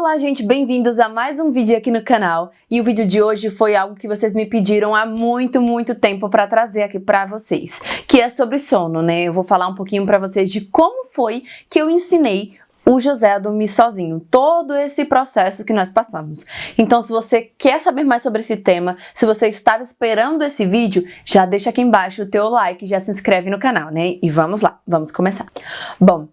Olá, gente, bem-vindos a mais um vídeo aqui no canal. E o vídeo de hoje foi algo que vocês me pediram há muito tempo para trazer aqui para vocês, que é sobre sono, né? Eu vou falar um pouquinho para vocês de como foi que eu ensinei o José a dormir sozinho, todo esse processo que nós passamos. Então, se você quer saber mais sobre esse tema, se você estava esperando esse vídeo, já deixa aqui embaixo o teu like, já se inscreve no canal, né? E vamos lá, vamos começar. Bom,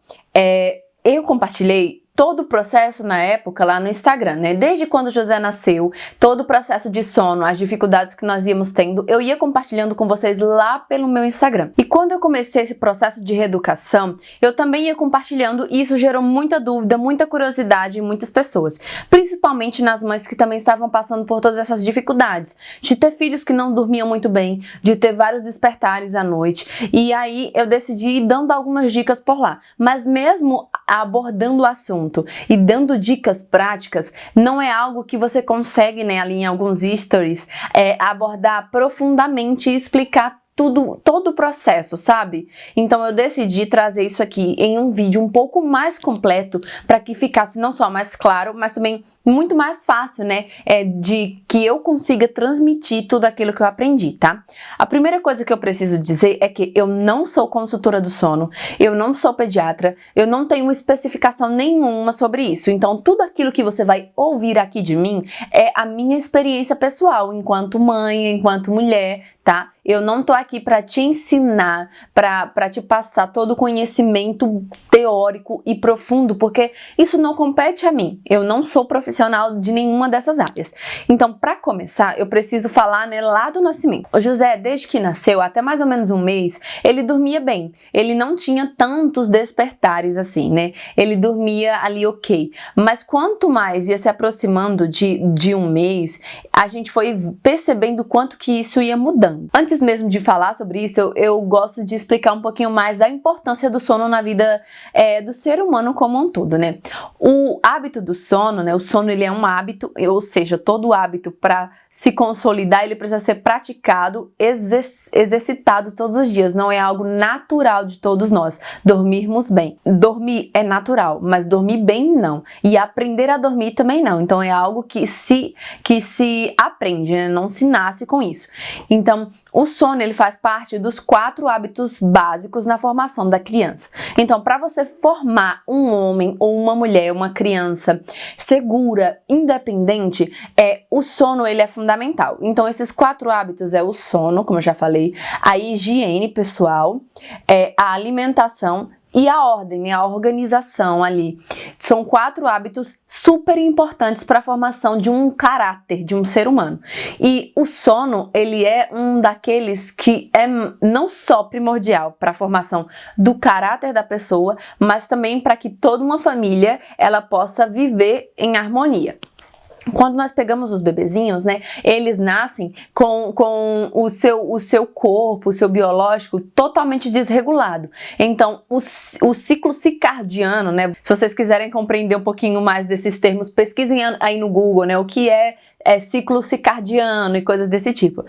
eu compartilhei todo o processo na época lá no Instagram, né? Desde quando o José nasceu, todo o processo de sono, as dificuldades que nós íamos tendo, eu ia compartilhando com vocês lá pelo meu Instagram. E quando eu comecei esse processo de reeducação, eu também ia compartilhando e isso gerou muita dúvida, muita curiosidade em muitas pessoas, principalmente nas mães que também estavam passando por todas essas dificuldades, de ter filhos que não dormiam muito bem, de ter vários despertares à noite. E aí eu decidi ir dando algumas dicas por lá. Mas mesmo abordando o assunto e dando dicas práticas, não é algo que você consegue, né, ali em alguns stories, abordar profundamente e explicar todo o processo, sabe? Então eu decidi trazer isso aqui em um vídeo um pouco mais completo para que ficasse não só mais claro, mas também muito mais fácil, né? De que eu consiga transmitir tudo aquilo que eu aprendi, tá? A primeira coisa que eu preciso dizer é que eu não sou consultora do sono, eu não sou pediatra, eu não tenho especificação nenhuma sobre isso. Então tudo aquilo que você vai ouvir aqui de mim é a minha experiência pessoal enquanto mãe, enquanto mulher, tá? Eu não tô aqui para te ensinar, para te passar todo o conhecimento teórico e profundo, porque isso não compete a mim. Eu não sou profissional de nenhuma dessas áreas. Então, para começar, eu preciso falar, né, lá do nascimento. O José, desde que nasceu, até mais ou menos um mês, ele dormia bem. Ele não tinha tantos despertares assim, né? Ele dormia ali ok. Mas quanto mais ia se aproximando de um mês, a gente foi percebendo quanto que isso ia mudando. Antes mesmo de falar sobre isso, eu gosto de explicar um pouquinho mais da importância do sono na vida do ser humano como um todo, né? O hábito do sono, né? O sono, ele é um hábito, ou seja, todo hábito para se consolidar, ele precisa ser praticado, exercitado todos os dias. Não é algo natural de todos nós, dormirmos bem. Dormir é natural, mas dormir bem não. E aprender a dormir também não. Então é algo que se aprende, né? Não se nasce com isso. Então, o sono, ele faz parte dos 4 hábitos básicos na formação da criança. Então, para você formar um homem ou uma mulher, uma criança segura, independente, o sono, ele é fundamental. Então, esses 4 hábitos é o sono, como eu já falei, a higiene pessoal, a alimentação e a ordem, né, a organização ali. São 4 hábitos super importantes para a formação de um caráter, de um ser humano. E o sono, ele é um daqueles que é não só primordial para a formação do caráter da pessoa, mas também para que toda uma família ela possa viver em harmonia. Quando nós pegamos os bebezinhos, né, eles nascem com o seu corpo, o seu biológico totalmente desregulado. Então, o ciclo circadiano, né, se vocês quiserem compreender um pouquinho mais desses termos, pesquisem aí no Google, né, o que é ciclo circadiano e coisas desse tipo.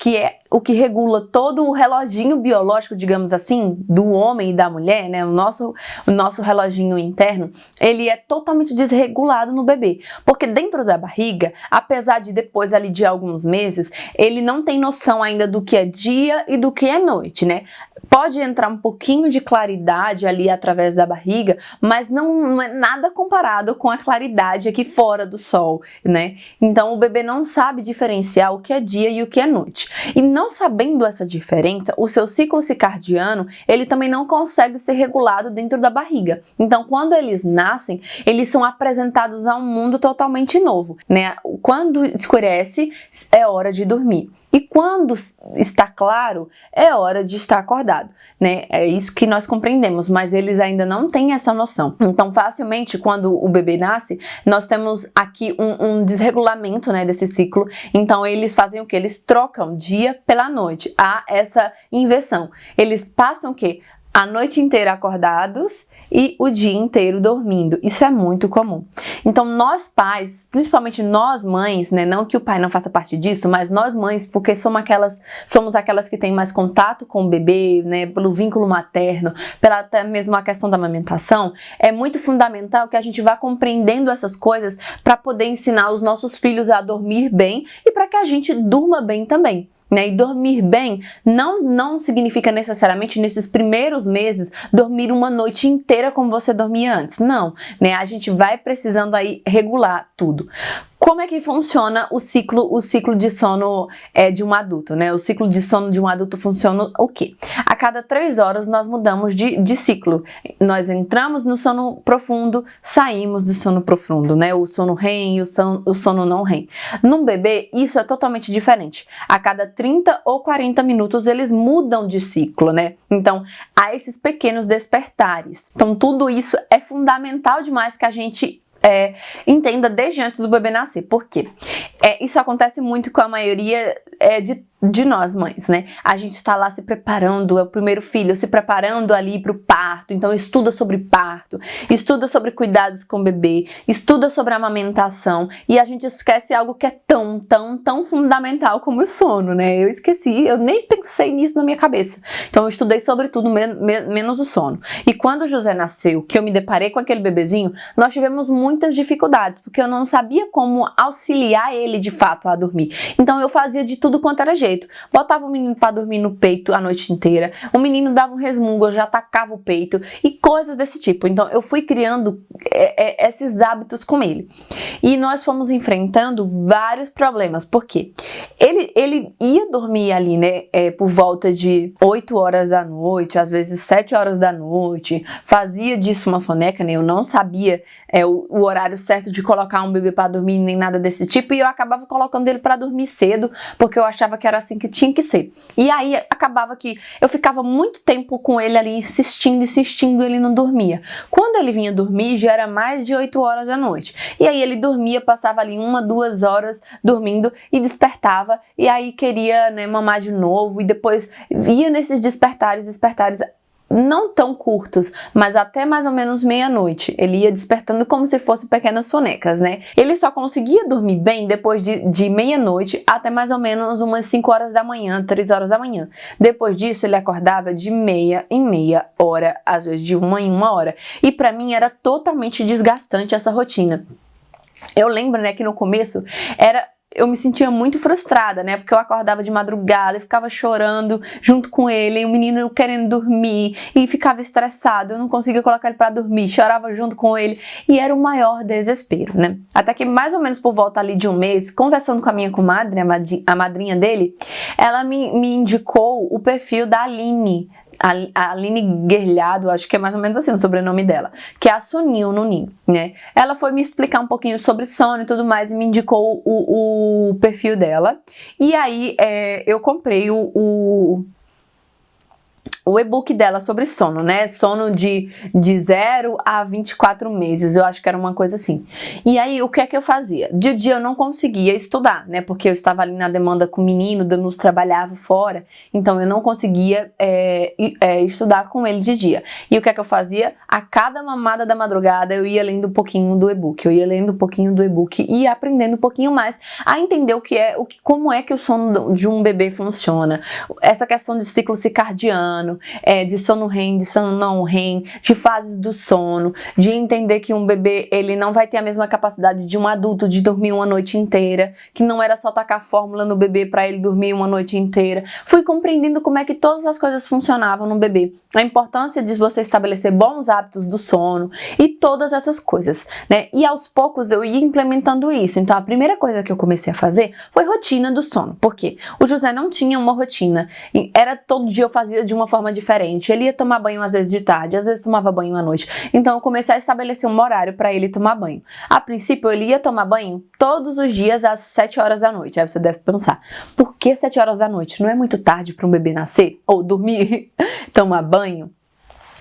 Que é o que regula todo o reloginho biológico, digamos assim, do homem e da mulher, né? O nosso reloginho interno, ele é totalmente desregulado no bebê. Porque dentro da barriga, apesar de depois ali de alguns meses, ele não tem noção ainda do que é dia e do que é noite, né? Pode entrar um pouquinho de claridade ali através da barriga, mas não é nada comparado com a claridade aqui fora do sol, né? Então o bebê não sabe diferenciar o que é dia e o que é noite. E não sabendo essa diferença, o seu ciclo circadiano, ele também não consegue ser regulado dentro da barriga. Então quando eles nascem, eles são apresentados a um mundo totalmente novo, né? Quando escurece, é hora de dormir. E quando está claro, é hora de estar acordado, né? É isso que nós compreendemos, mas eles ainda não têm essa noção. Então, facilmente, quando o bebê nasce, nós temos aqui um desregulamento, né, desse ciclo. Então, eles fazem o quê? Eles trocam dia pela noite. Há essa inversão. Eles passam o quê? A noite inteira acordados e o dia inteiro dormindo. Isso é muito comum. Então nós pais, principalmente nós mães, né, não que o pai não faça parte disso, mas nós mães, porque somos aquelas que têm mais contato com o bebê, né, pelo vínculo materno, pela até mesmo a questão da amamentação, é muito fundamental que a gente vá compreendendo essas coisas para poder ensinar os nossos filhos a dormir bem e para que a gente durma bem também. Né? E dormir bem não significa necessariamente nesses primeiros meses dormir uma noite inteira como você dormia antes. Não, né? A gente vai precisando aí regular tudo. Como é que funciona o ciclo de sono de um adulto, né? O ciclo de sono de um adulto funciona o quê? A cada 3 horas nós mudamos de ciclo. Nós entramos no sono profundo, saímos do sono profundo, né? O sono REM e o sono não REM. Num bebê, isso é totalmente diferente. A cada 30 ou 40 minutos eles mudam de ciclo, né? Então, há esses pequenos despertares. Então, tudo isso é fundamental demais que a gente entenda desde antes do bebê nascer. Por quê? Isso acontece muito com a maioria de nós mães, né? A gente está lá se preparando, é o primeiro filho, se preparando ali para o parto, então estuda sobre parto, estuda sobre cuidados com o bebê, estuda sobre amamentação e a gente esquece algo que é tão fundamental como o sono, né? Eu esqueci, eu nem pensei nisso na minha cabeça. Então eu estudei sobre tudo, menos o sono. E quando o José nasceu, que eu me deparei com aquele bebezinho, nós tivemos muitas dificuldades, porque eu não sabia como auxiliar ele de fato a dormir. Então eu fazia de tudo quanto era jeito. Botava o menino para dormir no peito a noite inteira, o menino dava um resmungo, eu já atacava o peito e coisas desse tipo. Então eu fui criando esses hábitos com ele. E nós fomos enfrentando vários problemas, porque ele ia dormir ali, né, por volta de 8 horas da noite, às vezes 7 horas da noite, fazia disso uma soneca, né, eu não sabia o horário certo de colocar um bebê para dormir, nem nada desse tipo, e eu acabava colocando ele para dormir cedo, porque eu achava que era assim que tinha que ser. E aí acabava que eu ficava muito tempo com ele ali, insistindo, ele não dormia. Quando ele vinha dormir, já era mais de 8 horas da noite. E aí ele dormia, passava ali 1, 2 horas dormindo e despertava, e aí queria, né, mamar de novo, e depois ia nesses despertares não tão curtos, mas até mais ou menos meia-noite. Ele ia despertando como se fossem pequenas sonecas, né? Ele só conseguia dormir bem depois de meia-noite até mais ou menos umas 5 horas da manhã, 3 horas da manhã. Depois disso, ele acordava de meia em meia hora, às vezes de 1 em 1 hora. E pra mim era totalmente desgastante essa rotina. Eu lembro, né, que no começo eu me sentia muito frustrada, né? Porque eu acordava de madrugada e ficava chorando junto com ele, e o menino querendo dormir, e ficava estressado, eu não conseguia colocar ele pra dormir, chorava junto com ele, e era o maior desespero, né? Até que mais ou menos por volta ali de um mês, conversando com a minha comadre, a madrinha dele, ela me indicou o perfil da Aline, a Aline Guerlhado, acho que é mais ou menos assim o sobrenome dela, que é a Soninho no Ninho, né? Ela foi me explicar um pouquinho sobre sono e tudo mais e me indicou o perfil dela. E aí eu comprei o e-book dela sobre sono, né? Sono de 0 a 24 meses, eu acho que era uma coisa assim. E aí, o que é que eu fazia? De dia eu não conseguia estudar, né? Porque eu estava ali na demanda com o menino, Danus trabalhava fora, então eu não conseguia estudar com ele de dia. E o que é que eu fazia? A cada mamada da madrugada, eu ia lendo um pouquinho do e-book, e ia aprendendo um pouquinho mais a entender como é que o sono de um bebê funciona. Essa questão de ciclo circadiano, de sono REM, de sono não REM, de fases do sono, de entender que um bebê ele não vai ter a mesma capacidade de um adulto de dormir uma noite inteira, que não era só tacar fórmula no bebê para ele dormir uma noite inteira. Fui compreendendo como é que todas as coisas funcionavam no bebê, a importância de você estabelecer bons hábitos do sono e todas essas coisas, né? E aos poucos eu ia implementando isso. Então a primeira coisa que eu comecei a fazer foi rotina do sono. Por quê? O José não tinha uma rotina, era todo dia eu fazia de uma forma diferente. Ele ia tomar banho às vezes de tarde, às vezes tomava banho à noite. Então eu comecei a estabelecer um horário para ele tomar banho. A princípio ele ia tomar banho todos os dias às 7 horas da noite. Aí você deve pensar, por que 7 horas da noite? Não é muito tarde para um bebê nascer? Ou dormir, tomar banho?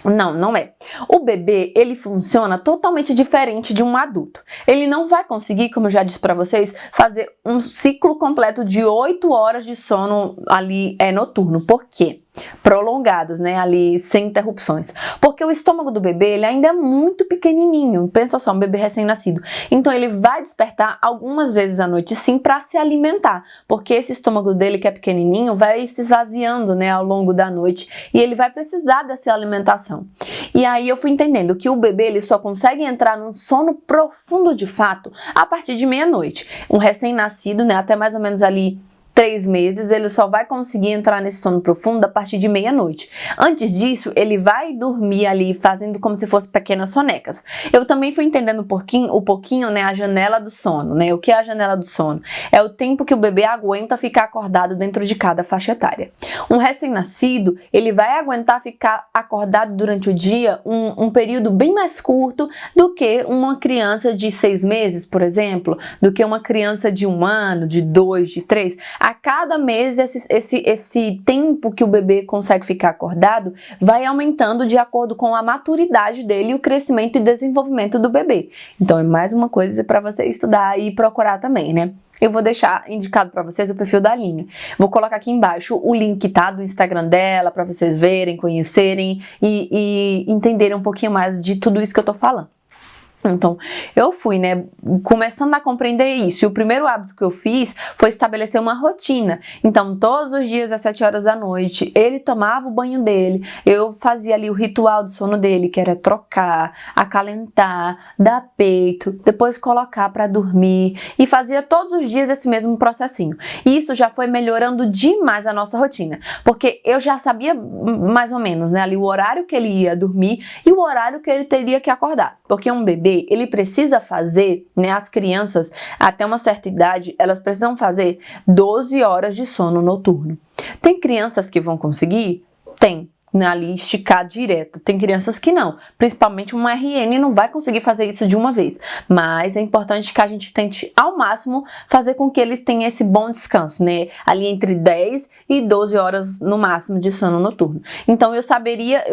Não, não é. O bebê, ele funciona totalmente diferente de um adulto. Ele não vai conseguir, como eu já disse pra vocês, fazer um ciclo completo de 8 horas de sono ali noturno. Por quê? prolongados, né, ali sem interrupções, porque o estômago do bebê ele ainda é muito pequenininho, pensa só, um bebê recém-nascido, então ele vai despertar algumas vezes à noite sim para se alimentar, porque esse estômago dele que é pequenininho vai se esvaziando, né, ao longo da noite e ele vai precisar dessa alimentação. E aí eu fui entendendo que o bebê ele só consegue entrar num sono profundo de fato a partir de meia-noite. Um recém-nascido, né, até mais ou menos ali 3 meses, ele só vai conseguir entrar nesse sono profundo a partir de meia-noite. Antes disso, ele vai dormir ali fazendo como se fosse pequenas sonecas. Eu também fui entendendo um pouquinho, né, a janela do sono, né? O que é a janela do sono? É o tempo que o bebê aguenta ficar acordado dentro de cada faixa etária. Um recém-nascido, ele vai aguentar ficar acordado durante o dia um período bem mais curto do que uma criança de 6 meses, por exemplo, do que uma criança de 1 ano, de 2, de 3. A cada mês, esse tempo que o bebê consegue ficar acordado vai aumentando de acordo com a maturidade dele e o crescimento e desenvolvimento do bebê. Então, é mais uma coisa para você estudar e procurar também, né? Eu vou deixar indicado para vocês o perfil da Aline. Vou colocar aqui embaixo o link, tá, do Instagram dela, para vocês verem, conhecerem e entenderem um pouquinho mais de tudo isso que eu tô falando. Então, eu fui, né, começando a compreender isso, e o primeiro hábito que eu fiz foi estabelecer uma rotina. Então, todos os dias às 7 horas da noite, ele tomava o banho dele, eu fazia ali o ritual do sono dele, que era trocar, acalentar, dar peito, depois colocar para dormir, e fazia todos os dias esse mesmo processinho. E isso já foi melhorando demais a nossa rotina, porque eu já sabia mais ou menos, né, ali o horário que ele ia dormir e o horário que ele teria que acordar, porque um bebê ele precisa fazer, né, as crianças até uma certa idade, elas precisam fazer 12 horas de sono noturno. Tem crianças que vão conseguir? Tem, né, ali esticar direto. Tem crianças que não, principalmente um RN não vai conseguir fazer isso de uma vez, mas é importante que a gente tente ao máximo fazer com que eles tenham esse bom descanso, né, ali entre 10 e 12 horas no máximo de sono noturno. Então eu saberia,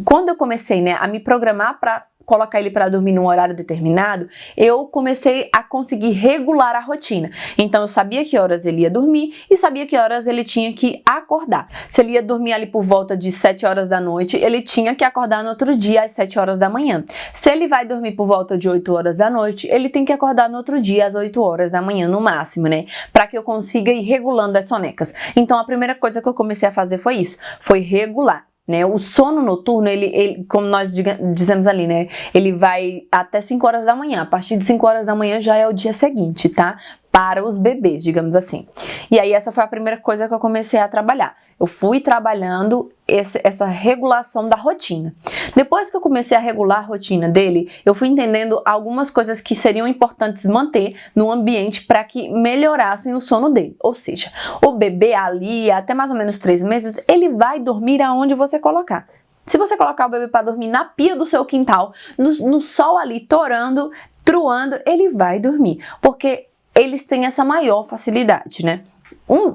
quando eu comecei, né, a me programar para colocar ele para dormir num horário determinado, eu comecei a conseguir regular a rotina. Então eu sabia que horas ele ia dormir e sabia que horas ele tinha que acordar. Se ele ia dormir ali por volta de 7 horas da noite, ele tinha que acordar no outro dia às 7 horas da manhã. Se ele vai dormir por volta de 8 horas da noite, ele tem que acordar no outro dia às 8 horas da manhã no máximo, né? Para que eu consiga ir regulando as sonecas. Então a primeira coisa que eu comecei a fazer foi isso, foi regular. Né? O sono noturno, ele, como nós dizemos ali, né? Ele vai até 5 horas da manhã. A partir de 5 horas da manhã já é o dia seguinte, tá? Para os bebês, digamos assim. E aí essa foi a primeira coisa que eu comecei a trabalhar. Eu fui trabalhando essa regulação da rotina. Depois que eu comecei a regular a rotina dele, eu fui entendendo algumas coisas que seriam importantes manter no ambiente para que melhorassem o sono dele. Ou seja, o bebê ali, até mais ou menos 3 meses, ele vai dormir aonde você colocar. Se você colocar o bebê para dormir na pia do seu quintal, no sol ali torando, truando, ele vai dormir. Porque eles têm essa maior facilidade, né?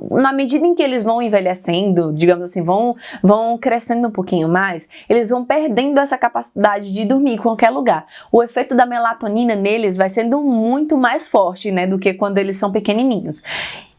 Na medida em que eles vão envelhecendo, digamos assim, vão crescendo um pouquinho mais, eles vão perdendo essa capacidade de dormir em qualquer lugar. O efeito da melatonina neles vai sendo muito mais forte, né, do que quando eles são pequenininhos.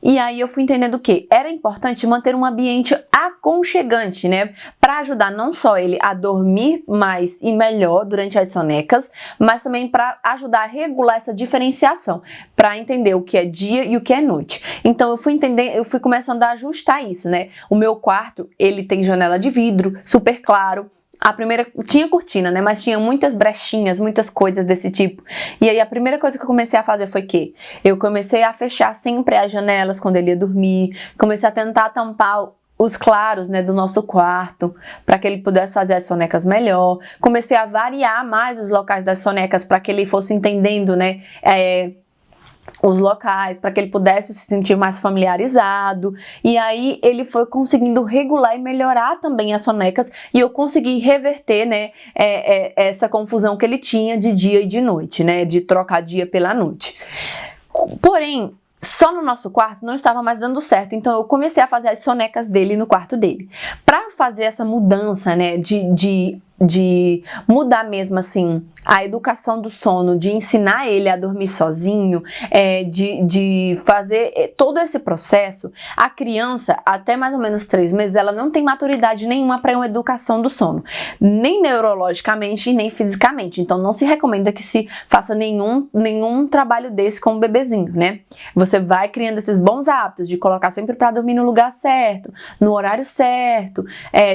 E aí eu fui entendendo que era importante manter um ambiente aconchegante, né? Para ajudar não só ele a dormir mais e melhor durante as sonecas, mas também para ajudar a regular essa diferenciação, para entender o que é dia e o que é noite. Então eu fui começando a ajustar isso, né? O meu quarto, ele tem janela de vidro, super claro. A primeira, tinha cortina, né, mas tinha muitas brechinhas, muitas coisas desse tipo. E aí a primeira coisa que eu comecei a fazer foi que eu comecei a fechar sempre as janelas quando ele ia dormir, comecei a tentar tampar os claros, né, do nosso quarto, para que ele pudesse fazer as sonecas melhor. Comecei a variar mais os locais das sonecas para que ele fosse entendendo, né, os locais, para que ele pudesse se sentir mais familiarizado, e aí ele foi conseguindo regular e melhorar também as sonecas, e eu consegui reverter, né, essa confusão que ele tinha de dia e de noite, né, de trocar dia pela noite. Porém, só no nosso quarto não estava mais dando certo, então eu comecei a fazer as sonecas dele no quarto dele. Para fazer essa mudança, né, de de mudar mesmo assim a educação do sono, de ensinar ele a dormir sozinho, de fazer todo esse processo, a criança, até mais ou menos 3 meses, ela não tem maturidade nenhuma para uma educação do sono, nem neurologicamente e nem fisicamente. Então não se recomenda que se faça nenhum trabalho desse com o bebezinho, né? Você vai criando esses bons hábitos de colocar sempre para dormir no lugar certo, no horário certo,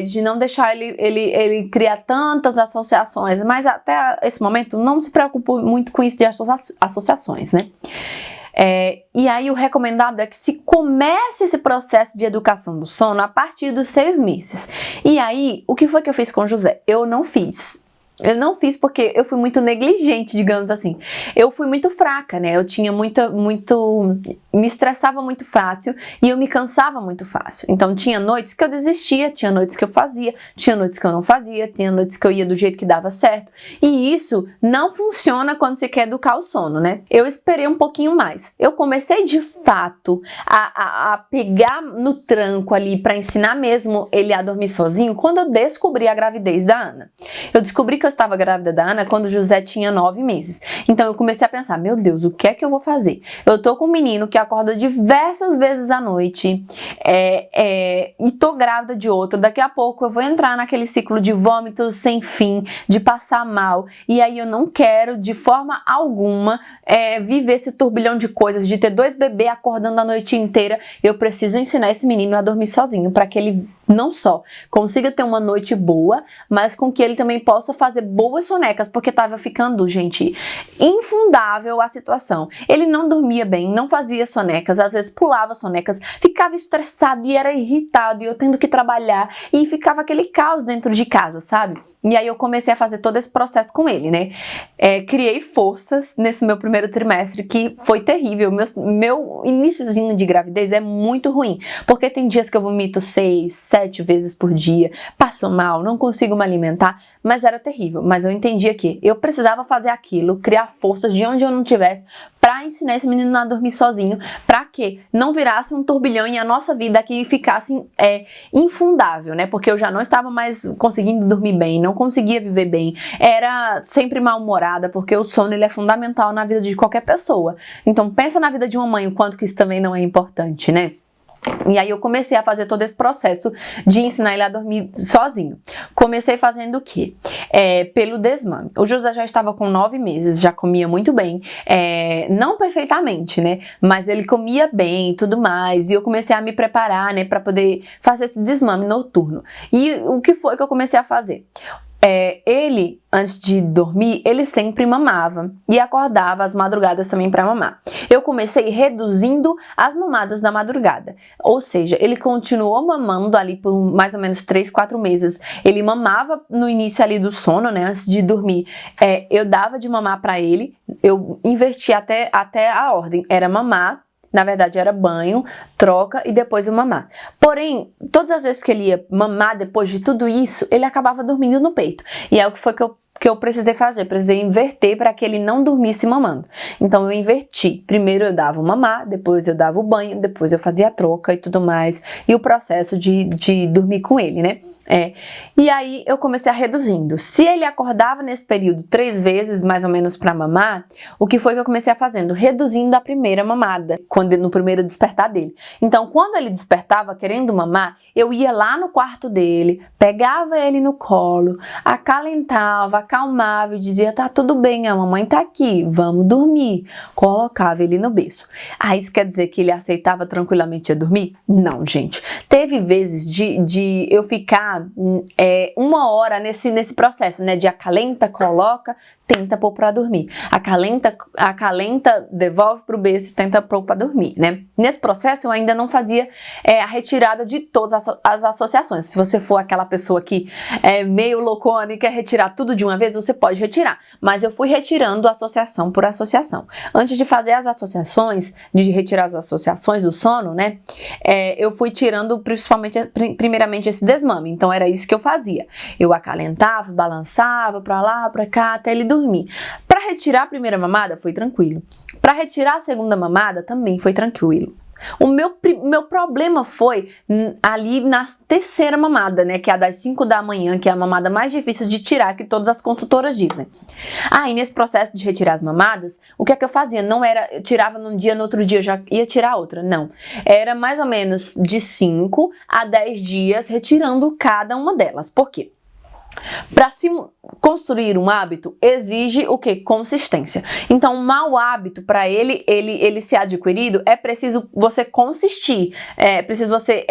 de não deixar ele criar tantas associações, mas até esse momento não se preocupe muito com isso de associações, né? E aí o recomendado é que se comece esse processo de educação do sono a partir dos 6 meses. E aí, o que foi que eu fiz com o José? Eu não fiz porque eu fui muito negligente, digamos assim. Eu fui muito fraca, né? Eu tinha me estressava muito fácil e eu me cansava muito fácil. Então tinha noites que eu desistia, tinha noites que eu fazia, tinha noites que eu não fazia, tinha noites que eu ia do jeito que dava certo. E isso não funciona quando você quer educar o sono, né? Eu esperei um pouquinho mais. Eu comecei de fato a pegar no tranco ali para ensinar mesmo ele a dormir sozinho quando eu descobri a gravidez da Ana. Eu descobri que eu estava grávida da Ana quando o José tinha 9 meses. Então eu comecei a pensar, meu Deus, o que é que eu vou fazer? Eu tô com um menino que acorda diversas vezes à noite e tô grávida de outro. Daqui a pouco eu vou entrar naquele ciclo de vômitos sem fim, de passar mal. E aí eu não quero de forma alguma viver esse turbilhão de coisas, de ter 2 bebês acordando a noite inteira. Eu preciso ensinar esse menino a dormir sozinho para que ele não só consiga ter uma noite boa, mas com que ele também possa fazer boas sonecas, porque tava ficando, gente, infundável a situação. Ele não dormia bem, não fazia sonecas, às vezes pulava sonecas, ficava estressado e era irritado, e eu tendo que trabalhar, e ficava aquele caos dentro de casa, sabe? E aí eu comecei a fazer todo esse processo com ele, né? Criei forças nesse meu primeiro trimestre, que foi terrível. Meu iniciozinho de gravidez é muito ruim, porque tem dias que eu vomito 6, 7 vezes por dia, passo mal, não consigo me alimentar, mas era terrível. Mas eu entendia que eu precisava fazer aquilo, criar forças de onde eu não tivesse, para ensinar esse menino a dormir sozinho, para que não virasse um turbilhão e a nossa vida aqui ficasse infundável, né? Porque eu já não estava mais conseguindo dormir bem, não conseguia viver bem, era sempre mal-humorada, porque o sono ele é fundamental na vida de qualquer pessoa. Então pensa na vida de uma mãe, o quanto que isso também não é importante, né? E aí eu comecei a fazer todo esse processo de ensinar ele a dormir sozinho. Comecei fazendo o quê? Pelo desmame. O José já estava com 9 meses, já comia muito bem, não perfeitamente, né? Mas ele comia bem e tudo mais. E eu comecei a me preparar, né, para poder fazer esse desmame noturno. E o que foi que eu comecei a fazer? Ele, antes de dormir, ele sempre mamava e acordava às madrugadas também para mamar. Eu comecei reduzindo as mamadas da madrugada, ou seja, ele continuou mamando ali por mais ou menos 3, 4 meses. Ele mamava no início ali do sono, né, antes de dormir. Eu dava de mamar para ele, eu inverti até a ordem, era mamar. Na verdade, era banho, troca e depois o mamar. Porém, todas as vezes que ele ia mamar depois de tudo isso, ele acabava dormindo no peito. E é o que foi que eu precisei fazer. Precisei inverter para que ele não dormisse mamando. Então, eu inverti. Primeiro eu dava o mamar, depois eu dava o banho, depois eu fazia a troca e tudo mais. E o processo de dormir com ele, né? E aí, eu comecei a reduzindo. Se ele acordava nesse período 3 vezes, mais ou menos, para mamar, o que foi que eu comecei a fazendo? Reduzindo a primeira mamada, no primeiro despertar dele. Então, quando ele despertava querendo mamar, eu ia lá no quarto dele, pegava ele no colo, acalentava, acalmava e dizia, tá tudo bem, a mamãe tá aqui, vamos dormir. Colocava ele no berço. Isso quer dizer que ele aceitava tranquilamente a dormir? Não, gente. Teve vezes de eu ficar 1 hora nesse processo, né? De acalenta, coloca, tenta pôr pra dormir. Acalenta, devolve pro berço e tenta pôr pra dormir, né? Nesse processo eu ainda não fazia a retirada de todas as associações. Se você for aquela pessoa que é meio loucona e quer retirar tudo de uma vez, você pode retirar. Mas eu fui retirando associação por associação. Antes de fazer as associações, de retirar as associações do sono, né? Eu fui tirando primeiramente esse desmame. Então era isso que eu fazia. Eu acalentava, balançava pra lá, pra cá, até ele dormir. Pra retirar a primeira mamada, foi tranquilo. Pra retirar a segunda mamada, também foi tranquilo. O meu problema foi ali na terceira mamada, né, que é a das 5 da manhã, que é a mamada mais difícil de tirar, que todas as consultoras dizem. Aí nesse processo de retirar as mamadas, o que é que eu fazia? Não era, eu tirava num dia, no outro dia eu já ia tirar outra, não. Era mais ou menos de 5 a 10 dias retirando cada uma delas. Por quê? Para se construir um hábito, exige o quê? Consistência. Então, um mau hábito, para ele ser adquirido, é preciso você consistir, é preciso você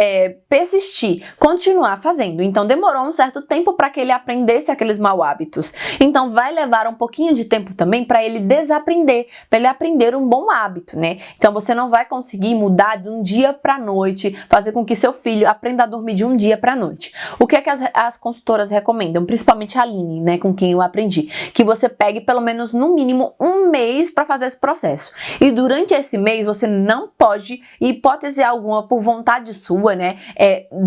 persistir, continuar fazendo. Então, demorou um certo tempo para que ele aprendesse aqueles mau hábitos. Então, vai levar um pouquinho de tempo também para ele desaprender, para ele aprender um bom hábito, né? Então, você não vai conseguir mudar de um dia para a noite, fazer com que seu filho aprenda a dormir de um dia para a noite. O que é que as consultoras recomendam? Principalmente a Aline, né, com quem eu aprendi, que você pegue pelo menos no mínimo um mês para fazer esse processo. E durante esse mês você não pode, em hipótese alguma, por vontade sua, né,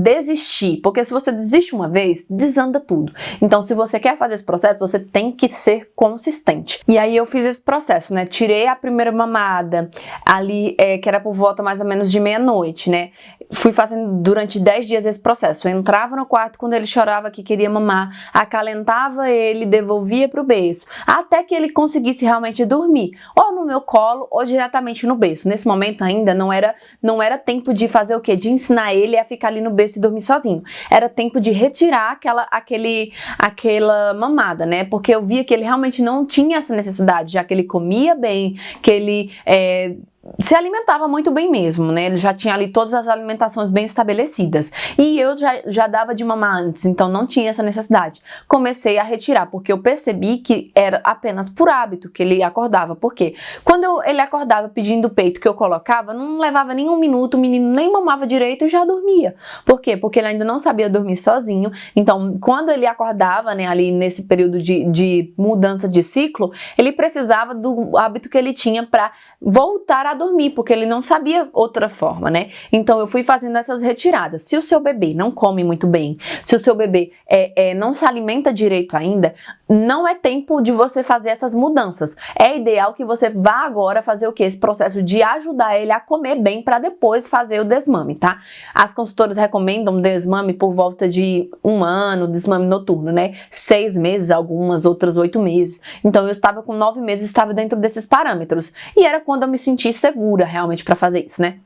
desistir, porque se você desiste uma vez, desanda tudo. Então, se você quer fazer esse processo, você tem que ser consistente. E aí eu fiz esse processo, né, tirei a primeira mamada ali, que era por volta mais ou menos de meia-noite, né, fui fazendo durante 10 dias esse processo. Eu entrava no quarto quando ele chorava que queria mamar, acalentava ele, devolvia pro berço, até que ele conseguisse realmente dormir, ou no meu colo, ou diretamente no berço. Nesse momento ainda não era tempo de fazer o quê? De ensinar ele a ficar ali no berço e dormir sozinho. Era tempo de retirar aquela mamada, né? Porque eu via que ele realmente não tinha essa necessidade, já que ele comia bem, que ele se alimentava muito bem mesmo, né? Ele já tinha ali todas as alimentações bem estabelecidas. E eu já dava de mamar antes, então não tinha essa necessidade. Comecei a retirar, porque eu percebi que era apenas por hábito que ele acordava. Por quê? Quando ele acordava pedindo o peito que eu colocava, não levava nem um minuto, o menino nem mamava direito e já dormia. Por quê? Porque ele ainda não sabia dormir sozinho. Então, quando ele acordava, né, ali nesse período de mudança de ciclo, ele precisava do hábito que ele tinha para voltar a dormir, porque ele não sabia outra forma, né? Então eu fui fazendo essas retiradas. Se o seu bebê não come muito bem, se o seu bebê não se alimenta direito ainda, não é tempo de você fazer essas mudanças. É ideal que você vá agora fazer o quê? Esse processo de ajudar ele a comer bem para depois fazer o desmame, tá? As consultoras recomendam desmame por volta de 1 ano, desmame noturno, né? 6 meses, algumas outras 8 meses. Então eu estava com 9 meses, estava dentro desses parâmetros. E era quando eu me senti segura realmente para fazer isso, né?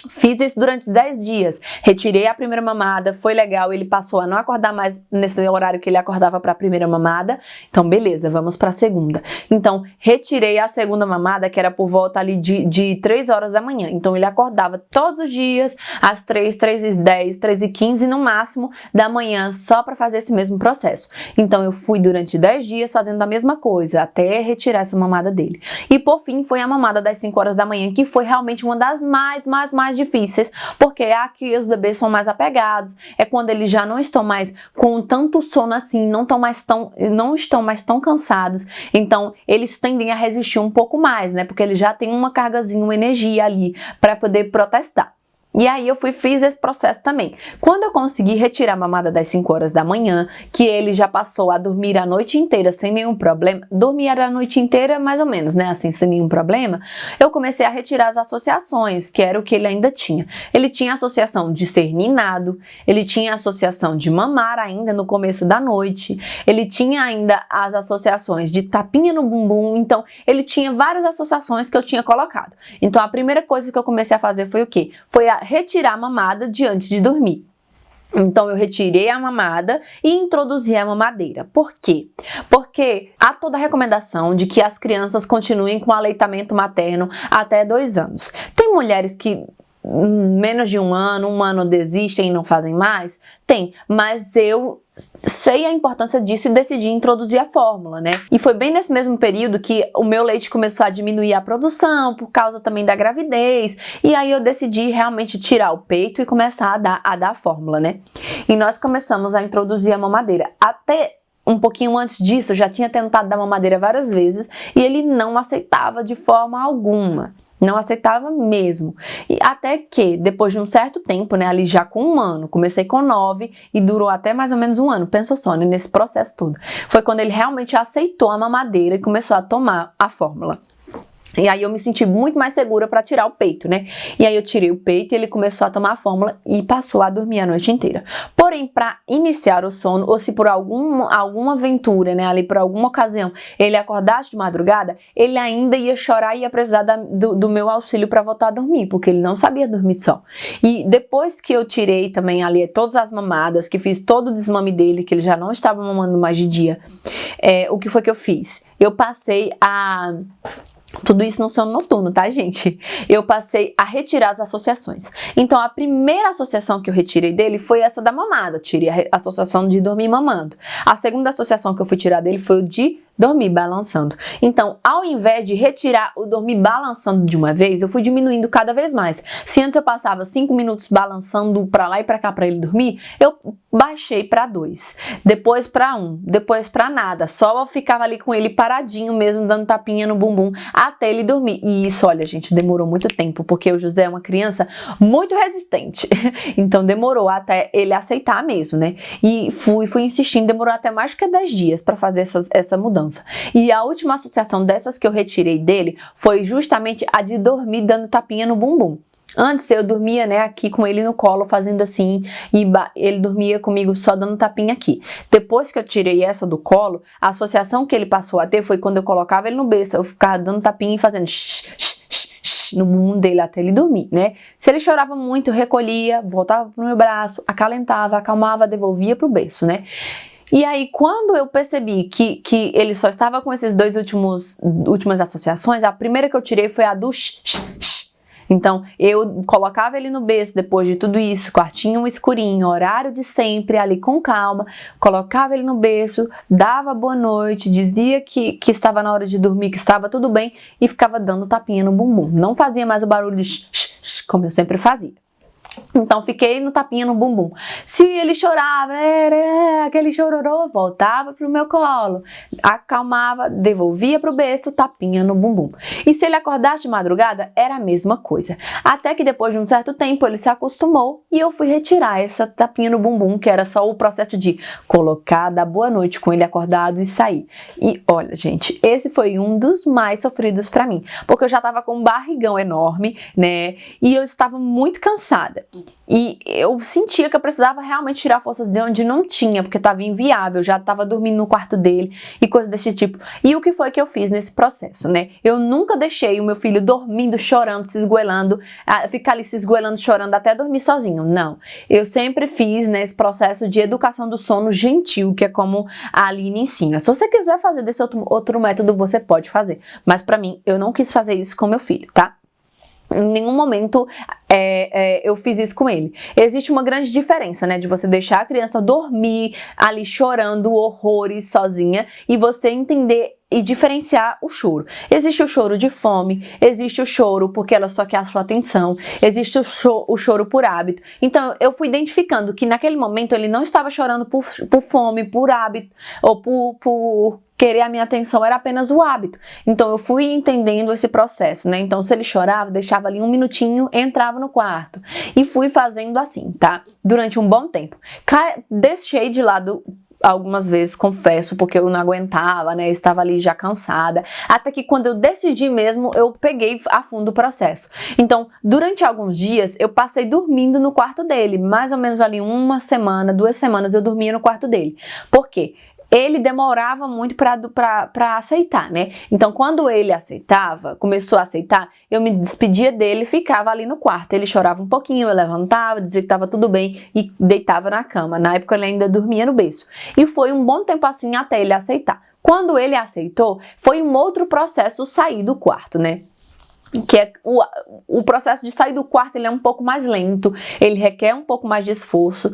Fiz isso durante 10 dias, retirei a primeira mamada, foi legal, ele passou a não acordar mais nesse horário que ele acordava para a primeira mamada, então beleza, vamos para a segunda. Então, retirei a segunda mamada, que era por volta ali de 3 horas da manhã, então ele acordava todos os dias, às 3, 3h10, 3h15 no máximo da manhã, só para fazer esse mesmo processo. Então, eu fui durante 10 dias fazendo a mesma coisa, até retirar essa mamada dele. E por fim, foi a mamada das 5 horas da manhã, que foi realmente uma das mais difíceis, porque aqui os bebês são mais apegados, é quando eles já não estão mais com tanto sono assim, não estão mais tão cansados, então eles tendem a resistir um pouco mais, né, porque eles já têm uma cargazinha, uma energia ali para poder protestar. E aí eu fiz esse processo também. Quando eu consegui retirar a mamada das 5 horas da manhã, que ele já passou a dormir a noite inteira sem nenhum problema, dormia a noite inteira mais ou menos, né, assim, sem nenhum problema, eu comecei a retirar as associações, que era o que ele ainda tinha. Ele tinha associação de ser ninado, ele tinha associação de mamar ainda no começo da noite, ele tinha ainda as associações de tapinha no bumbum, então ele tinha várias associações que eu tinha colocado. Então a primeira coisa que eu comecei a fazer foi o quê? Foi a retirar a mamada de antes de dormir. Então eu retirei a mamada e introduzi a mamadeira. Por quê? Porque há toda a recomendação de que as crianças continuem com aleitamento materno até 2 anos. Tem mulheres que menos de 1 ano desistem e não fazem mais? Tem, mas eu sei a importância disso e decidi introduzir a fórmula, né? E foi bem nesse mesmo período que o meu leite começou a diminuir a produção, por causa também da gravidez, e aí eu decidi realmente tirar o peito e começar a dar a fórmula, né? E nós começamos a introduzir a mamadeira. Até um pouquinho antes disso, eu já tinha tentado dar mamadeira várias vezes e ele não aceitava de forma alguma. Não aceitava mesmo. E até que, depois de um certo tempo, né, ali já com 1 ano, comecei com 9 e durou até mais ou menos 1 ano, pensa só, né, nesse processo todo. Foi quando ele realmente aceitou a mamadeira e começou a tomar a fórmula. E aí eu me senti muito mais segura pra tirar o peito, né? E aí eu tirei o peito e ele começou a tomar a fórmula e passou a dormir a noite inteira. Porém, pra iniciar o sono, ou se por alguma aventura, né, ali por alguma ocasião, ele acordasse de madrugada, ele ainda ia chorar e ia precisar do meu auxílio pra voltar a dormir, porque ele não sabia dormir só. E depois que eu tirei também ali todas as mamadas, que fiz todo o desmame dele, que ele já não estava mamando mais de dia, o que foi que eu fiz? Eu passei a... Tudo isso no sono noturno, tá, gente? Eu passei a retirar as associações. Então, a primeira associação que eu retirei dele foi essa da mamada. Tirei a associação de dormir mamando. A segunda associação que eu fui tirar dele foi o de dormir balançando. Então, ao invés de retirar o dormir balançando de uma vez, eu fui diminuindo cada vez mais. Se antes eu passava 5 minutos balançando pra lá e pra cá pra ele dormir, eu baixei pra 2, depois pra 1, depois pra nada. Só eu ficava ali com ele paradinho mesmo, dando tapinha no bumbum até ele dormir. E isso, olha, gente, demorou muito tempo, porque o José é uma criança muito resistente. Então demorou até ele aceitar mesmo, né? E fui insistindo, demorou até mais do que 10 dias pra fazer essa mudança. E a última associação dessas que eu retirei dele foi justamente a de dormir dando tapinha no bumbum. Antes eu dormia, né, aqui com ele no colo, fazendo assim, e ele dormia comigo só dando tapinha aqui. Depois que eu tirei essa do colo, a associação que ele passou a ter foi quando eu colocava ele no berço, eu ficava dando tapinha e fazendo no bumbum dele até ele dormir, né? Se ele chorava muito, eu recolhia, voltava pro meu braço, acalentava, acalmava, devolvia pro berço, né? E aí, quando eu percebi que ele só estava com esses dois últimas associações, a primeira que eu tirei foi a do shh. Então, eu colocava ele no berço depois de tudo isso, quartinho escurinho, horário de sempre, ali com calma, colocava ele no berço, dava boa noite, dizia que estava na hora de dormir, que estava tudo bem e ficava dando tapinha no bumbum. Não fazia mais o barulho de shh, como eu sempre fazia. Então, fiquei no tapinha no bumbum. Se ele chorava, aquele chororô, voltava pro meu colo, acalmava, devolvia pro berço, tapinha no bumbum. E se ele acordasse de madrugada, era a mesma coisa. Até que depois de um certo tempo, ele se acostumou e eu fui retirar essa tapinha no bumbum, que era só o processo de colocar, dar boa noite com ele acordado e sair. E olha, gente, esse foi um dos mais sofridos pra mim, porque eu já tava com um barrigão enorme, né, e eu estava muito cansada. E eu sentia que eu precisava realmente tirar forças de onde não tinha, porque estava inviável, já estava dormindo no quarto dele e coisas desse tipo. E o que foi que eu fiz nesse processo, né? Eu nunca deixei o meu filho dormindo, chorando, se esgoelando, ficar ali se esgoelando, chorando até dormir sozinho. Não. Eu sempre fiz nesse processo de educação do sono gentil, que é como a Aline ensina. Se você quiser fazer desse outro método, você pode fazer. Mas pra mim, eu não quis fazer isso com meu filho, tá? Em nenhum momento eu fiz isso com ele. Existe uma grande diferença, né, de você deixar a criança dormir ali chorando horrores sozinha e você entender e diferenciar o choro. Existe o choro de fome, existe o choro porque ela só quer a sua atenção, existe o choro por hábito. Então eu fui identificando que naquele momento ele não estava chorando por fome, por hábito ou por querer a minha atenção, era apenas o hábito. Então eu fui entendendo esse processo, né? Então se ele chorava, deixava ali um minutinho, entrava no quarto e fui fazendo assim, tá? Durante um bom tempo. Deixei de lado algumas vezes, confesso, porque eu não aguentava, né? Eu estava ali já cansada. Até que quando eu decidi mesmo, eu peguei a fundo o processo. Então, durante alguns dias, eu passei dormindo no quarto dele. Mais ou menos ali 1 semana, 2 semanas eu dormia no quarto dele. Por quê? Ele demorava muito pra aceitar, né? Então, quando ele aceitava, começou a aceitar, eu me despedia dele e ficava ali no quarto. Ele chorava um pouquinho, eu levantava, dizia que estava tudo bem e deitava na cama. Na época, ele ainda dormia no berço. E foi um bom tempo assim até ele aceitar. Quando ele aceitou, foi um outro processo sair do quarto, né? Que é o processo de sair do quarto, ele é um pouco mais lento, ele requer um pouco mais de esforço,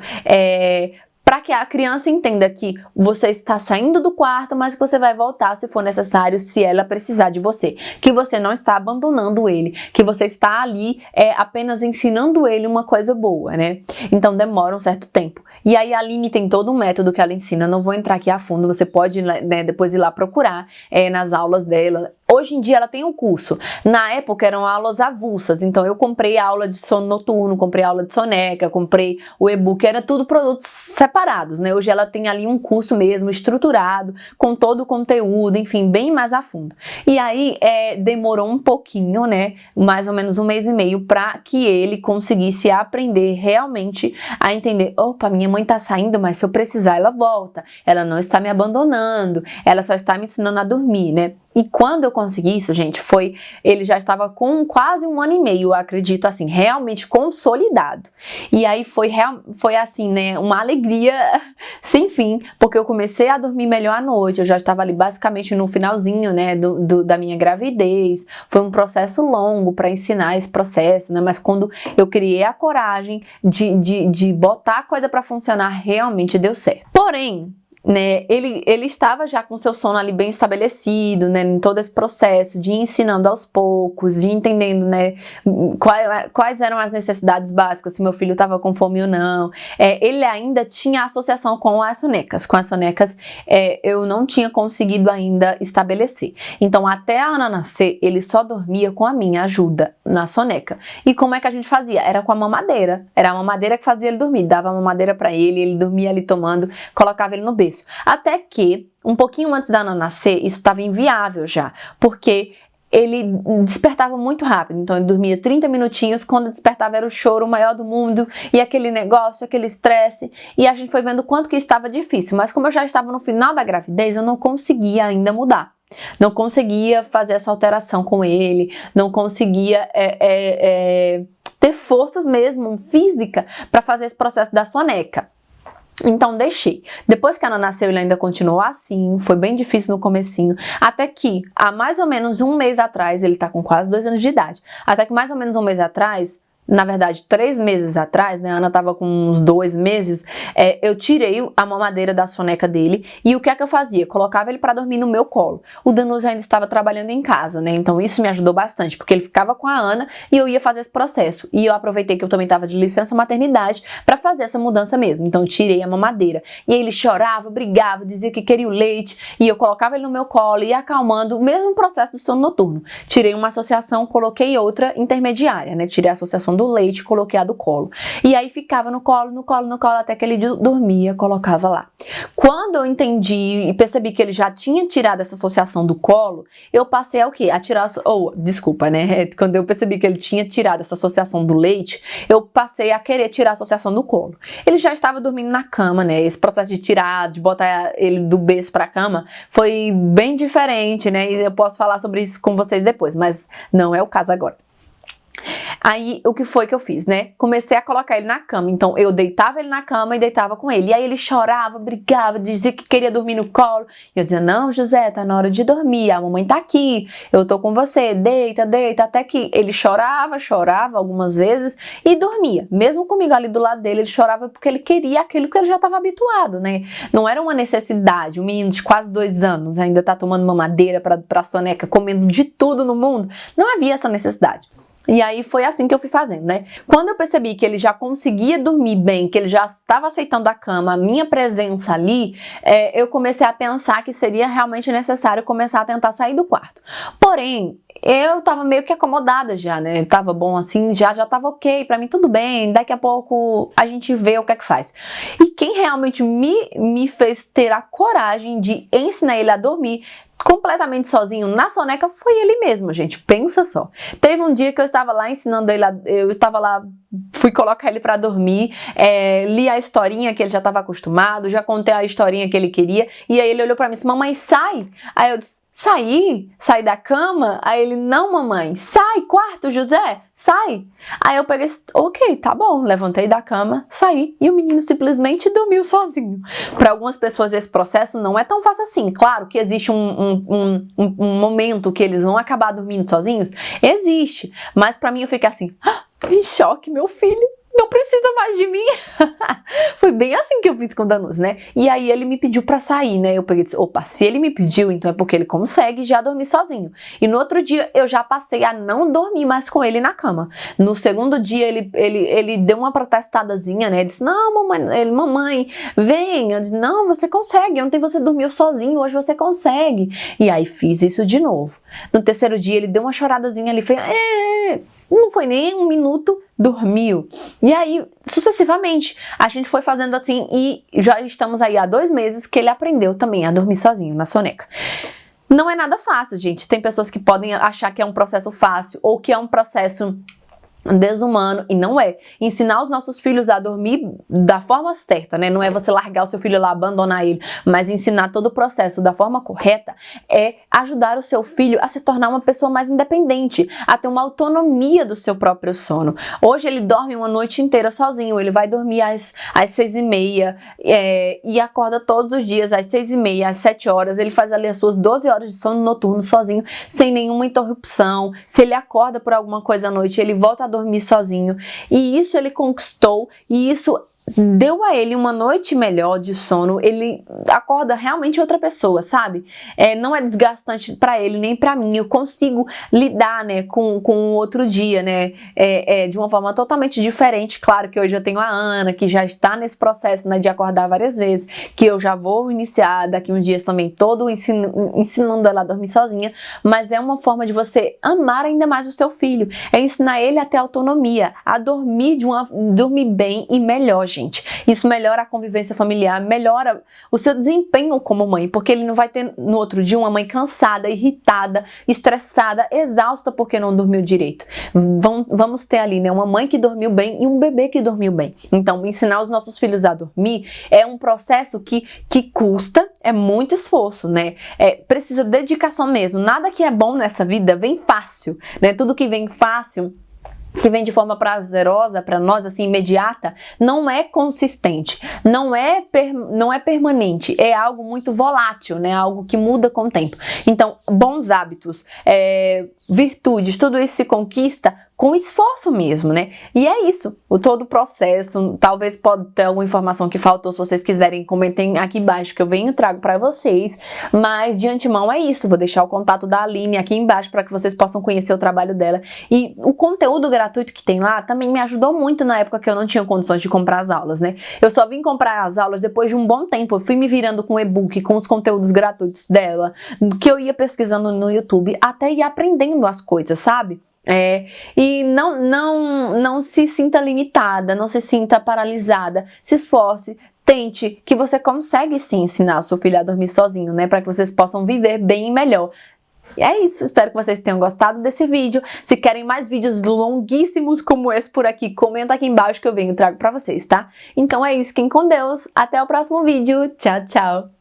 para que a criança entenda que você está saindo do quarto, mas que você vai voltar se for necessário, se ela precisar de você. Que você não está abandonando ele, que você está ali apenas ensinando ele uma coisa boa, né? Então demora um certo tempo. E aí a Aline tem todo um método que ela ensina, não vou entrar aqui a fundo, você pode, né, depois ir lá procurar nas aulas dela. Hoje em dia ela tem um curso. Na época eram aulas avulsas, então eu comprei aula de sono noturno, comprei aula de soneca, comprei o e-book, era tudo produtos separados, né? Hoje ela tem ali um curso mesmo, estruturado, com todo o conteúdo, enfim, bem mais a fundo. E aí demorou um pouquinho, né? Mais ou menos 1 mês e meio, para que ele conseguisse aprender realmente a entender: opa, minha mãe tá saindo, mas se eu precisar ela volta, ela não está me abandonando, ela só está me ensinando a dormir, né? E quando eu consegui isso, gente, ele já estava com quase 1 ano e meio, eu acredito, assim, realmente consolidado. E aí foi assim, né, uma alegria sem fim, porque eu comecei a dormir melhor à noite, eu já estava ali basicamente no finalzinho, né, da minha gravidez. Foi um processo longo para ensinar esse processo, né, mas quando eu criei a coragem de botar a coisa para funcionar, realmente deu certo. Porém, né, ele estava já com seu sono ali bem estabelecido, né, em todo esse processo de ir ensinando aos poucos, de entendendo, né, quais eram as necessidades básicas, se meu filho estava com fome ou não. Ele ainda tinha associação com as sonecas. Eu não tinha conseguido ainda estabelecer. Então, até a Ana nascer, ele só dormia com a minha ajuda na soneca. E como é que a gente fazia? Era com a mamadeira. Era a mamadeira que fazia ele dormir. Dava a mamadeira para ele dormia ali tomando, colocava ele no berço. Até que, um pouquinho antes da Ana nascer, isso estava inviável já, porque ele despertava muito rápido. Então ele dormia 30 minutinhos, quando despertava era o choro maior do mundo, e aquele negócio, aquele estresse, e a gente foi vendo quanto que estava difícil. Mas como eu já estava no final da gravidez, eu não conseguia ainda mudar. Não conseguia fazer essa alteração com ele, não conseguia ter forças mesmo, física, para fazer esse processo da soneca. Então deixei. Depois que ela nasceu, ele ainda continuou assim, foi bem difícil no comecinho, até que há mais ou menos 1 mês atrás, ele tá com quase 2 anos de idade, até que mais ou menos 1 mês atrás, na verdade 3 meses atrás, né, a Ana tava com uns 2 meses, eu tirei a mamadeira da soneca dele, e o que é que eu fazia? Colocava ele para dormir no meu colo. O Danusa ainda estava trabalhando em casa, né, então isso me ajudou bastante, porque ele ficava com a Ana e eu ia fazer esse processo, e eu aproveitei que eu também tava de licença maternidade para fazer essa mudança mesmo. Então eu tirei a mamadeira, e aí ele chorava, brigava, dizia que queria o leite, e eu colocava ele no meu colo e ia acalmando, o mesmo processo do sono noturno. Tirei uma associação, coloquei outra intermediária, né, tirei a associação do leite, coloquei a do colo. E aí ficava no colo, até que ele dormia, colocava lá. Quando eu entendi e percebi que ele já tinha tirado essa associação do colo, eu passei a o quê? A tirar, desculpa, né? Quando eu percebi que ele tinha tirado essa associação do leite, eu passei a querer tirar a associação do colo. Ele já estava dormindo na cama, né? Esse processo de tirar, de botar ele do berço pra cama, foi bem diferente, né? E eu posso falar sobre isso com vocês depois, mas não é o caso agora. Aí, o que foi que eu fiz, né? Comecei a colocar ele na cama. Então, eu deitava ele na cama e deitava com ele. E aí, ele chorava, brigava, dizia que queria dormir no colo. E eu dizia: não, José, tá na hora de dormir. A mamãe tá aqui. Eu tô com você. Deita, deita. Até que ele chorava algumas vezes e dormia. Mesmo comigo ali do lado dele, ele chorava porque ele queria aquilo que ele já estava habituado, né? Não era uma necessidade. Um menino de quase 2 anos ainda tá tomando mamadeira pra soneca, comendo de tudo no mundo. Não havia essa necessidade. E aí foi assim que eu fui fazendo, né? Quando eu percebi que ele já conseguia dormir bem, que ele já estava aceitando a cama, a minha presença ali, eu comecei a pensar que seria realmente necessário começar a tentar sair do quarto. Porém, eu tava meio que acomodada já, né? Tava bom assim, já tava ok, pra mim tudo bem, daqui a pouco a gente vê o que é que faz. E quem realmente me fez ter a coragem de ensinar ele a dormir completamente sozinho na soneca foi ele mesmo, gente. Pensa só. Teve um dia que eu estava lá ensinando ele, fui colocar ele pra dormir, li a historinha que ele já estava acostumado, já contei a historinha que ele queria, e aí ele olhou pra mim e disse: mamãe, sai! Aí eu disse: sair da cama? Aí ele: não, mamãe, sai, quarto, José, sai. Aí eu peguei, ok, tá bom, levantei da cama, saí, e o menino simplesmente dormiu sozinho. Para algumas pessoas esse processo não é tão fácil assim. Claro que existe um momento que eles vão acabar dormindo sozinhos, existe, mas para mim eu fiquei assim, em choque, meu filho não precisa mais de mim. Foi bem assim que eu fiz com o Danus, né? E aí ele me pediu pra sair, né? Eu peguei e disse, opa, se ele me pediu, então é porque ele consegue já dormir sozinho. E no outro dia eu já passei a não dormir mais com ele na cama. No segundo dia ele deu uma protestadazinha, né? Ele disse, não, mamãe, vem. Eu disse, não, você consegue. Ontem você dormiu sozinho, hoje você consegue. E aí fiz isso de novo. No terceiro dia ele deu uma choradazinha ali, fez, não foi nem 1 minuto, dormiu. E aí, sucessivamente, a gente foi fazendo assim e já estamos aí há 2 meses que ele aprendeu também a dormir sozinho na soneca. Não é nada fácil, gente. Tem pessoas que podem achar que é um processo fácil ou que é um processo desumano, e não é. Ensinar os nossos filhos a dormir da forma certa, né? Não é você largar o seu filho lá, abandonar ele, mas ensinar todo o processo da forma correta é ajudar o seu filho a se tornar uma pessoa mais independente, a ter uma autonomia do seu próprio sono. Hoje ele dorme uma noite inteira sozinho, ele vai dormir às 6h30 e acorda todos os dias às 6h30, às 7 horas, ele faz ali as suas 12 horas de sono noturno sozinho, sem nenhuma interrupção. Se ele acorda por alguma coisa à noite, ele volta a dormir sozinho, e isso ele conquistou, e isso deu a ele uma noite melhor de sono. Ele acorda realmente outra pessoa, sabe? Não é desgastante pra ele nem pra mim. Eu consigo lidar, né, com o outro dia, né, de uma forma totalmente diferente. Claro que hoje eu tenho a Ana, que já está nesse processo, né, de acordar várias vezes, que eu já vou iniciar daqui uns dias também todo ensinando ela a dormir sozinha, mas é uma forma de você amar ainda mais o seu filho, é ensinar ele a ter autonomia, a dormir dormir bem e melhor, gente. Isso melhora a convivência familiar, melhora o seu desempenho como mãe, porque ele não vai ter no outro dia uma mãe cansada, irritada, estressada, exausta porque não dormiu direito. Vamos ter ali, né, uma mãe que dormiu bem e um bebê que dormiu bem. Então, ensinar os nossos filhos a dormir é um processo que custa, é muito esforço, né? Precisa dedicação mesmo. Nada que é bom nessa vida vem fácil, né? Tudo que vem fácil, que vem de forma prazerosa para nós, assim, imediata, não é consistente, não é permanente, é algo muito volátil, né? Algo que muda com o tempo. Então, bons hábitos, virtudes, tudo isso se conquista com esforço mesmo, né? E é isso, todo o processo. Talvez pode ter alguma informação que faltou, se vocês quiserem, comentem aqui embaixo que eu venho e trago para vocês, mas de antemão é isso. Vou deixar o contato da Aline aqui embaixo para que vocês possam conhecer o trabalho dela, e o conteúdo gratuito que tem lá também me ajudou muito na época que eu não tinha condições de comprar as aulas, né? Eu só vim comprar as aulas depois de um bom tempo. Eu fui me virando com o e-book, com os conteúdos gratuitos dela, que eu ia pesquisando no YouTube, até ir aprendendo as coisas, sabe? E não se sinta limitada, não se sinta paralisada, se esforce, tente, que você consegue sim ensinar o seu filho a dormir sozinho, né, para que vocês possam viver bem e melhor. E é isso, espero que vocês tenham gostado desse vídeo. Se querem mais vídeos longuíssimos como esse por aqui, comenta aqui embaixo que eu venho e trago pra vocês, tá? Então é isso, fiquem com Deus, até o próximo vídeo, tchau, tchau!